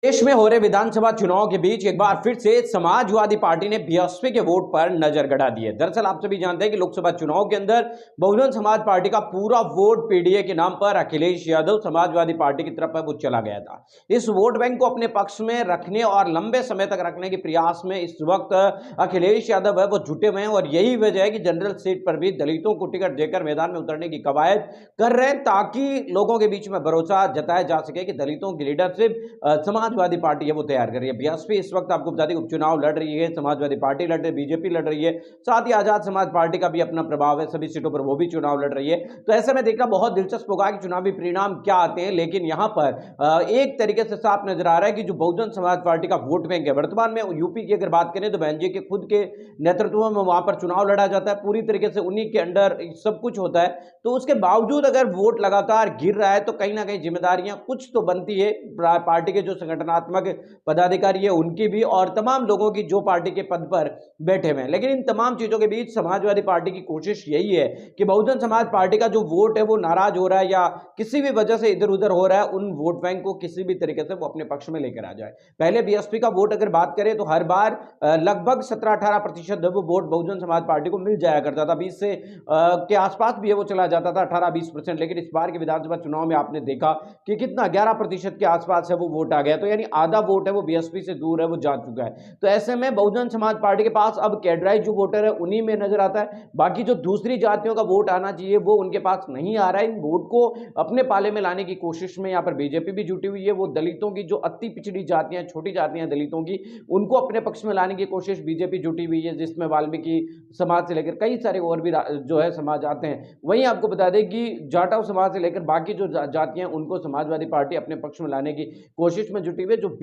देश में हो रहे विधानसभा चुनाव के बीच एक बार फिर से समाजवादी पार्टी ने बीएसपी के वोट पर नजर गड़ा दी है। दरअसल आप सभी जानते हैं कि लोकसभा चुनाव के अंदर बहुजन समाज पार्टी का पूरा वोट पीडीए के नाम पर अखिलेश यादव समाजवादी पार्टी की तरफ वो चला गया था। इस वोट बैंक को अपने पक्ष में रखने और लंबे समय तक रखने के प्रयास में इस वक्त अखिलेश यादव है वो जुटे हुए हैं और यही वजह है कि जनरल सीट पर भी दलितों को टिकट देकर मैदान में उतरने की कवायद कर रहे हैं, ताकि लोगों के बीच में भरोसा जताया जा सके कि दलितों की लीडरशिप समाजवादी पार्टी है वो तैयार कर रही है। बीएसपी इस वक्त आपको बता दें उपचुनाव लड़ रही है, समाजवादी पार्टी लड़ रही है, बीजेपी लड़ रही है, साथ ही आजाद समाज पार्टी का भी अपना प्रभाव है, सभी सीटों पर वो भी चुनाव लड़ रही है। तो ऐसे में देखना बहुत दिलचस्प होगा कि चुनावी परिणाम क्या आते हैं। लेकिन यहां पर एक तरीके से साफ नजर आ रहा है कि जो बहुजन समाज पार्टी का वोट बैंक है, वर्तमान में यूपी की अगर बात करें तो बहन जी के खुद के नेतृत्व में वहां पर चुनाव लड़ा जाता है, पूरी तरीके से उन्हीं के अंडर सब कुछ होता है। तो उसके बावजूद अगर वोट लगातार गिर रहा है तो कहीं ना कहीं जिम्मेदारियां कुछ तो बनती है पार्टी के जो संगठनात्मक पदाधिकारी है उनकी भी, और तमाम लोगों की जो पार्टी के पद पर बैठे हुए हैं। लेकिन इन तमाम चीजों के बीच समाजवादी पार्टी की कोशिश यही है कि बहुजन समाज पार्टी का जो वोट है वो नाराज हो रहा है या किसी भी वजह से इधर उधर हो रहा है, उन वोट बैंक को किसी भी तरीके से वो अपने पक्ष में लेकर आ जाए। पहले बीएसपी का वोट अगर बात करें तो हर बार लगभग 17-18% वो वोट बहुजन समाज पार्टी को मिल जाया करता था, 20 से के आसपास भी है वो चला जाता था, 18-20%। लेकिन इस बार के विधानसभा चुनाव में आपने देखा कि कितना 11% के आसपास है वो वोट आ गया, तो यानी आधा वोट है वो बीएसपी से दूर है, वो जा चुका है। तो ऐसे में बहुजन समाज पार्टी के पास अब कैडराइज जो वोटर है उन्हीं में नजर आता है, बाकी जो दूसरी जातियों का वोट आना चाहिए वो उनके पास नहीं आ रहा है। इन वोट को अपने पाले में लाने की कोशिश में यहाँ पर बीजेपी भी जुटी हुई है। वो दलितों की जो अति पिछड़ी जातियां, छोटी जातियां दलितों की, उनको अपने पक्ष में लाने की कोशिश बीजेपी जुटी हुई है, जिसमें वाल्मीकि समाज से लेकर कई सारे और भी जो है समाज आते हैं। वहीं आपको बता दें कि जाटव समाज से लेकर बाकी जो जातियां उनको समाजवादी पार्टी अपने पक्ष में लाने की कोशिश में जुटी हुई है। जो